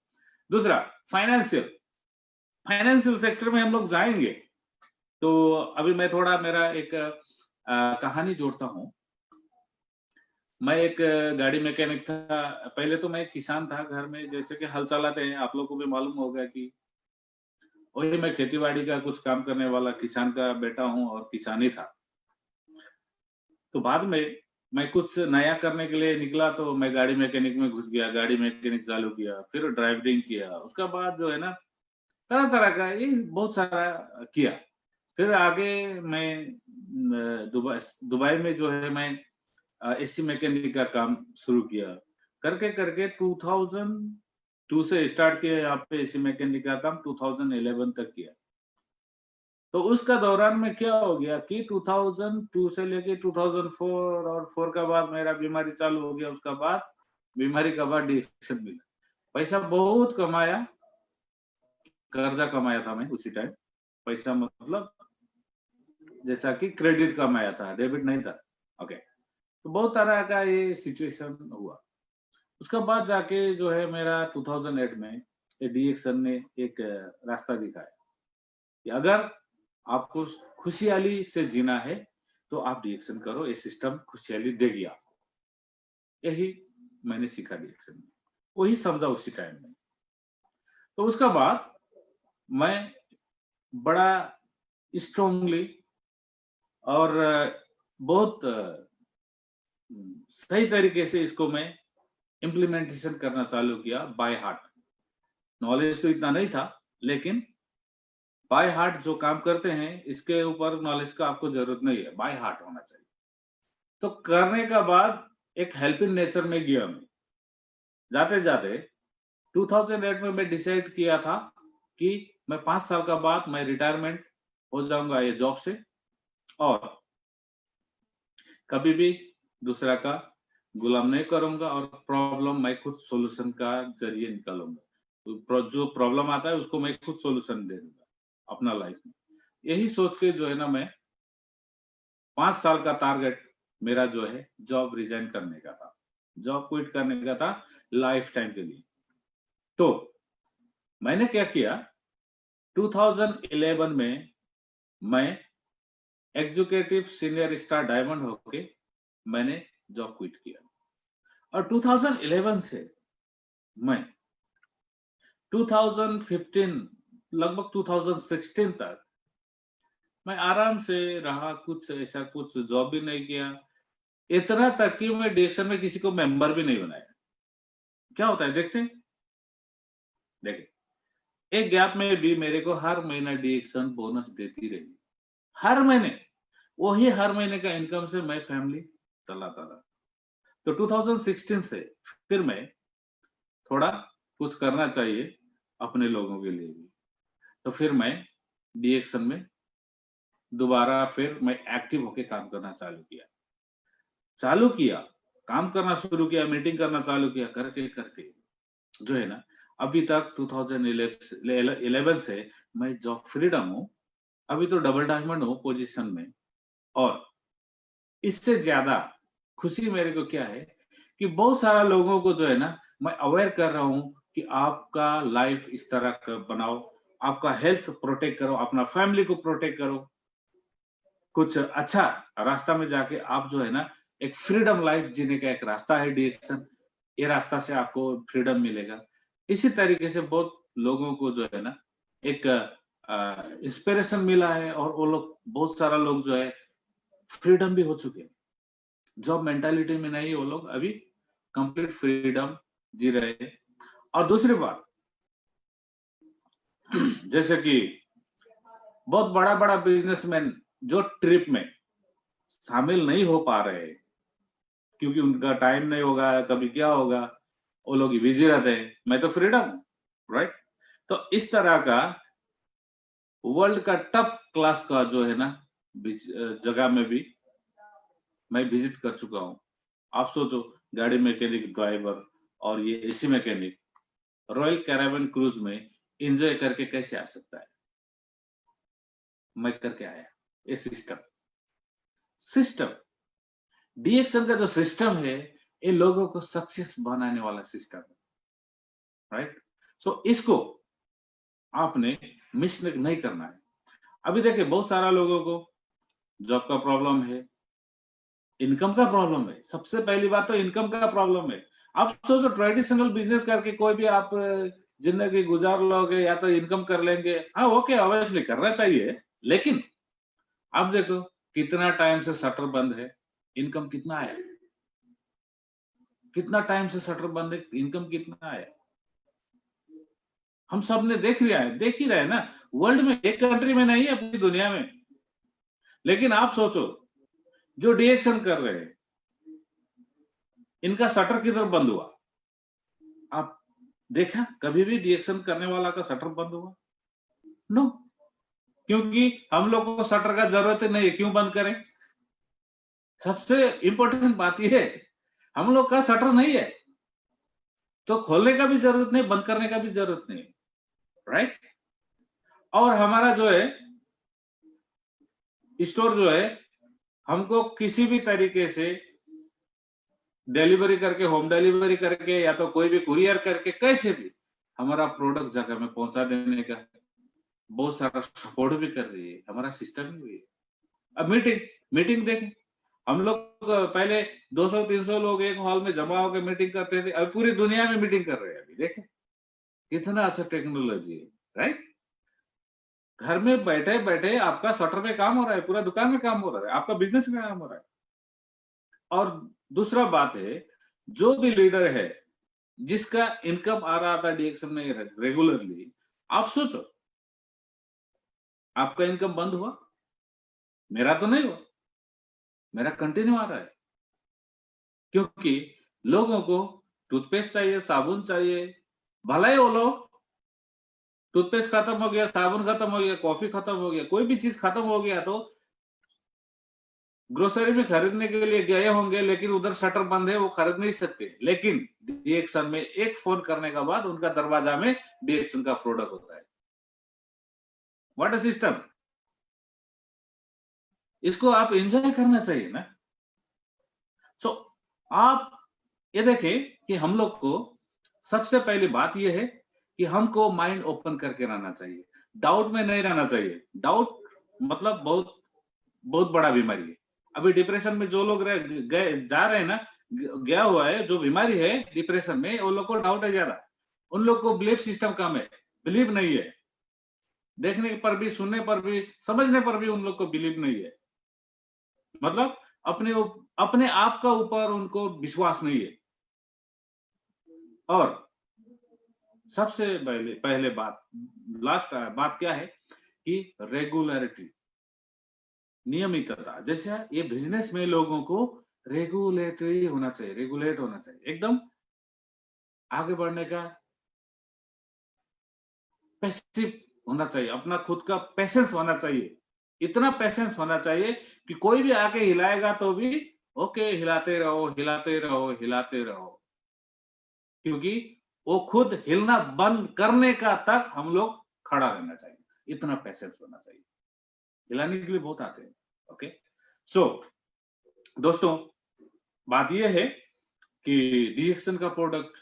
दूसरा, फाइनेंशियल सेक्टर में हम लोग जाएंगे, तो अभी मैं थोड़ा मेरा एक कहानी जोड़ता हूँ। मैं एक गाड़ी मैकेनिक था। पहले तो मैं किसान था, घर में जैसे कि हल चलाते हैं, आप लोग को भी मालूम होगा कि वही मैं खेतीबाड़ी का कुछ काम करने वाला किसान का बेटा हूँ और किसान ही था। तो बाद में मैं कुछ नया करने के लिए निकला, तो मैं गाड़ी मैकेनिक में घुस गया, गाड़ी मैकेनिक चालू किया, फिर ड्राइविंग किया, उसके बाद जो है ना तरह तरह का ये बहुत सारा किया। फिर आगे मैं दुबई में जो है मैं एसी मैकेनिक का काम शुरू किया, करके करके 2002 से स्टार्ट किया यहाँ पे एसी मैकेनिक का काम, 2011 तक किया। तो उसका दौरान में क्या हो गया कि 2002 से लेके 2004 और 4 का बाद मेरा बीमारी चालू हो गया। उसका बाद बीमारी का बाद डिएक्शन मिला, पैसा बहुत कमाया, कर्जा कमाया था मैं उसी टाइम। पैसा मतलब जैसा कि क्रेडिट कमाया था, डेबिट नहीं था। ओके, तो बहुत तरह का ये सिचुएशन हुआ। उसका बाद जाके जो है मेरा 2008 में डीएक्शन ने एक रास्ता दिखाया कि अगर आपको खुशहाली से जीना है तो आप डीएक्शन करो, ये सिस्टम खुशहाली देगी आपको। यही मैंने सीखा डीएक्शन में, वही समझा उसी टाइम में। तो उसका बाद मैं बड़ा स्ट्रांगली और बहुत सही तरीके से इसको मैं इम्प्लीमेंटेशन करना चालू किया बाय हार्ट। नॉलेज तो इतना नहीं था, लेकिन बाय हार्ट जो काम करते हैं इसके ऊपर नॉलेज का आपको जरूरत नहीं है, बाय हार्ट होना चाहिए। तो करने का बाद एक हेल्पिंग नेचर में गया मैं। जाते जाते 2008 में मैं डिसाइड किया था कि मैं 5 साल का बाद मैं रिटायरमेंट हो जाऊंगा ये जॉब से, और कभी भी दूसरा का गुलाम नहीं करूंगा, और प्रॉब्लम मैं खुद सॉल्यूशन का जरिए निकालूंगा। तो जो प्रॉब्लम आता है उसको मैं खुद सॉल्यूशन दे दूंगा अपना लाइफ में। यही सोच के जो है ना मैं 5 साल का टारगेट मेरा जो है जॉब रिजाइन करने का था, जॉब क्विट करने का था लाइफ टाइम के लिए। तो मैंने क्या किया, 2011 में मैं एग्जीक्यूटिव सीनियर स्टार डायमंड होके मैंने जॉब क्विट किया, और 2011 से मैं 2015 लगभग 2016 तक मैं आराम से रहा, कुछ ऐसा कुछ जॉब भी नहीं किया, इतना तक कि मैं डिएक्शन में किसी को मेंबर भी नहीं बनाया। क्या होता है देखते हैं? देखिए, एक गैप में भी मेरे को हर महीना डिएक्शन बोनस देती रही, हर महीने। वही हर महीने का इनकम से मैं फैमिली चलाता रहा। तो 2016 से फिर मैं थोड़ा कुछ करना चाहिए अपने लोगों के लिए भी। तो फिर मैं डिएक्शन में दोबारा फिर मैं एक्टिव होके काम करना चालू किया, काम करना शुरू किया, मीटिंग करना चालू किया, करके करके जो है ना, अभी तक 2011 से मैं जॉब फ्रीडम हूँ। अभी तो डबल डायमंड हूँ पोजीशन में। और इससे ज्यादा खुशी मेरे को क्या है कि बहुत सारा लोगों को जो है ना, मैं अवेयर कर रहा हूँ कि आपका लाइफ इस तरह का बनाओ, आपका हेल्थ प्रोटेक्ट करो, अपना फैमिली को प्रोटेक्ट करो, कुछ अच्छा रास्ता में जाके आप जो है ना, एक फ्रीडम लाइफ जीने का एक रास्ता है डिएक्शन। ये रास्ता से आपको फ्रीडम मिलेगा। इसी तरीके से बहुत लोगों को जो है ना, एक इंस्पिरेशन मिला है, और वो लोग, बहुत सारा लोग जो है फ्रीडम भी हो चुके हैं। जॉब मेंटालिटी में नहीं, वो लोग अभी कंप्लीट फ्रीडम जी रहे हैं। और दूसरी बात, जैसे कि बहुत बड़ा बड़ा बिजनेसमैन जो ट्रिप में शामिल नहीं हो पा रहे हैं क्योंकि उनका टाइम नहीं होगा, कभी क्या होगा, वो लोग बिजी रहते हैं। मैं तो फ्रीडम हूँ, राइट? तो इस तरह का वर्ल्ड का टॉप क्लास का जो है ना जगह में भी मैं विजिट कर चुका हूँ। आप सोचो, गाड़ी मैकेनिक, ड्राइवर और ये AC mechanic royal caravan cruise में एंजॉय करके कैसे आ सकता है? मैं करके आया। ये सिस्टम डिएक्शन का जो सिस्टम है, ये लोगों को सक्सेस बनाने वाला सिस्टम है, राइट? सो इसको आपने मिस नहीं करना है। अभी देखिए, बहुत सारा लोगों को जॉब का प्रॉब्लम है, इनकम का प्रॉब्लम है। सबसे पहली बात तो इनकम का प्रॉब्लम है। आप सोचो, ट्रेडिशनल बिजनेस करके कोई भी आप जिंदगी गुजार लोगे या तो इनकम कर लेंगे। हाँ, ओके, ऑब्वियसली करना चाहिए, लेकिन आप देखो कितना टाइम से शटर बंद है, इनकम कितना आया? कितना टाइम से शटर बंद है, इनकम कितना आया? हम सब ने देख ही रहे हैं ना। वर्ल्ड में एक कंट्री में नहीं है, पूरी दुनिया में। लेकिन आप सोचो, जो डिएक्शन कर रहे हैं, इनका शटर किधर बंद हुआ? आप देखा कभी भी डिएक्शन करने वाला का शटर बंद हुआ? नो, क्योंकि हम लोग को शटर का जरूरत ही नहीं है, क्यों बंद करें? सबसे इंपॉर्टेंट बात यह है, हम लोग का शटर नहीं है तो खोलने का भी जरूरत नहीं, बंद करने का भी जरूरत नहीं, राइट? और हमारा जो है स्टोर जो है, हमको किसी भी तरीके से डिलीवरी करके, होम डिलीवरी करके, या तो कोई भी कुरियर करके, कैसे भी हमारा प्रोडक्ट जगह में पहुंचा देने का बहुत सारा सपोर्ट भी कर रही है, हमारा सिस्टम भी है। अब मीटिंग देखें, हम लोग पहले 200-300 लोग एक हॉल में जमा होकर मीटिंग करते थे, अब पूरी दुनिया में मीटिंग कर रहे हैं। अभी देखें कितना अच्छा टेक्नोलॉजी है, राइट? घर में बैठे बैठे आपका शटर में काम हो रहा है, पूरा दुकान में काम हो रहा है, आपका बिजनेस में काम हो रहा है। और दूसरा बात है, जो भी लीडर है जिसका इनकम आ रहा था डिएक्शन में रेगुलरली, आप सोचो आपका इनकम बंद हुआ? मेरा तो नहीं हुआ, मेरा कंटिन्यू आ रहा है। क्योंकि लोगों को टूथपेस्ट चाहिए, साबुन चाहिए, भला ही वो लोग टूथपेस्ट खत्म हो गया, साबुन खत्म हो गया, कॉफी खत्म हो गया, कोई भी चीज खत्म हो गया तो ग्रोसरी में खरीदने के लिए गए होंगे, लेकिन उधर शटर बंद है, वो खरीद नहीं सकते। लेकिन डिएक्शन में एक फोन करने के बाद उनका दरवाजा में डिएक्शन का प्रोडक्ट होता है। What a system! इसको आप एंजॉय करना चाहिए ना। सो आप ये देखें कि हम लोग को सबसे पहली बात यह है कि हमको माइंड ओपन करके रहना चाहिए, डाउट में नहीं रहना चाहिए। डाउट मतलब बहुत बहुत बड़ा बीमारी है। अभी डिप्रेशन में जो लोग जा रहे हैं ना, गया हुआ है, जो बीमारी है डिप्रेशन में, वो लोग को डाउट है ज्यादा, उन लोग को बिलीफ सिस्टम कम है, बिलीव नहीं है। देखने पर भी, सुनने पर भी, समझने पर भी उन लोग को बिलीव नहीं है। मतलब अपने आप का ऊपर उनको विश्वास नहीं है। और सबसे पहले लास्ट बात क्या है कि रेगुलरिटी, नियमितता। जैसे ये बिजनेस में लोगों को रेगुलेट होना चाहिए, एकदम आगे बढ़ने का पैसिव होना चाहिए, अपना खुद का पेशेंस होना चाहिए, इतना पेशेंस होना चाहिए कि कोई भी आके हिलाएगा तो भी ओके, हिलाते रहो, क्योंकि वो खुद हिलना बंद करने का तक हम लोग खड़ा रहना चाहिए, इतना पेशेंस होना चाहिए। हिलाने के लिए बहुत आते हैं। ओके, सो दोस्तों, बात यह है कि डीएक्सन का प्रोडक्ट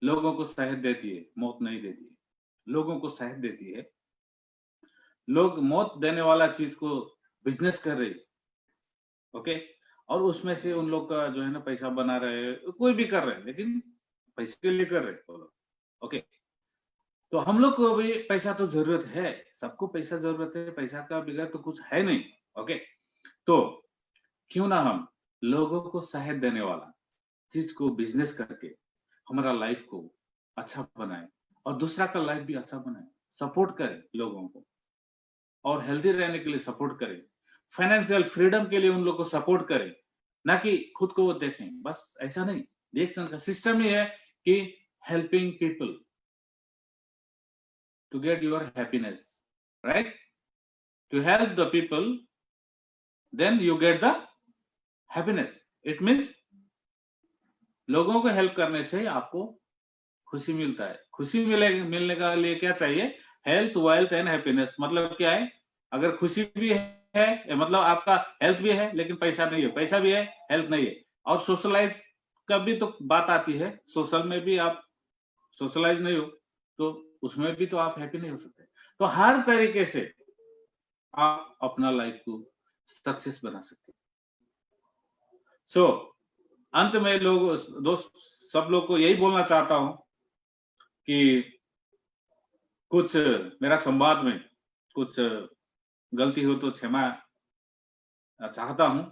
लोगों को सेहत देती है, मौत नहीं देती है। लोगों को सेहत देती है। लोग मौत देने वाला चीज को बिजनेस कर रहे हैं, ओके, और उसमें से उन लोग का जो है ना पैसा बना रहे हैं, कोई भी कर रहे हैं, लेकिन पैसे के लिए कर रहे हैं। ओके, तो हम लोग को भी पैसा तो जरूरत है, सबको पैसा जरूरत है, पैसा का बगैर तो कुछ है नहीं। ओके, तो क्यों ना हम लोगों को सेहत देने वाला चीज को बिजनेस करके हमारा लाइफ को अच्छा बनाए और दूसरा का लाइफ भी अच्छा बनाए, सपोर्ट करें लोगों को और हेल्दी रहने के लिए सपोर्ट करें, फाइनेंशियल फ्रीडम के लिए उन लोगों को सपोर्ट करें, ना कि खुद को वो देखें। बस ऐसा नहीं, डीएक्सन का सिस्टम ही है कि helping people to get your happiness, right? To help the people, then you get the happiness. It means लोगों को हेल्प करने से आपको खुशी मिलता है। खुशी मिलने का लिए क्या चाहिए? Health, wealth and happiness. मतलब क्या है? अगर खुशी भी है, मतलब आपका हेल्थ भी है लेकिन पैसा नहीं है, पैसा भी है हेल्थ नहीं है, और सोशलाइज का भी तो बात आती है। सोशल में भी आप सोशलाइज नहीं हो तो उसमें भी तो आप हैप्पी नहीं हो सकते। तो हर तरीके से आप अपना लाइफ को सक्सेस बना सकते हैं। सो अंत में सब लोग को यही बोलना चाहता हूं कि कुछ मेरा संवाद में कुछ गलती हो तो क्षमा चाहता हूं,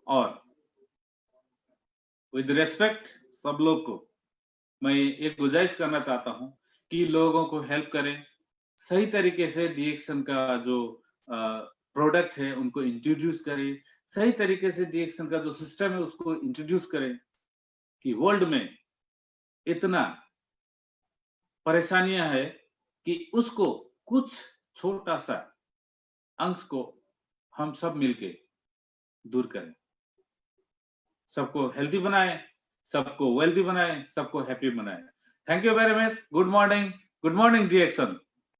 और विद रेस्पेक्ट सब लोग को मैं एक गुजारिश करना चाहता हूं कि लोगों को हेल्प करें, सही तरीके से डीएक्सन का जो प्रोडक्ट है उनको इंट्रोड्यूस करें, सही तरीके से डीएक्सन का जो सिस्टम है उसको इंट्रोड्यूस करें कि वर्ल्ड में इतना परेशानियां है कि उसको कुछ छोटा सा अंश को हम सब मिलके दूर करें, सबको हेल्दी बनाए, सबको वेल्दी बनाए, सबको हैप्पी बनाए। Thank you very much. Good morning डीएक्सन।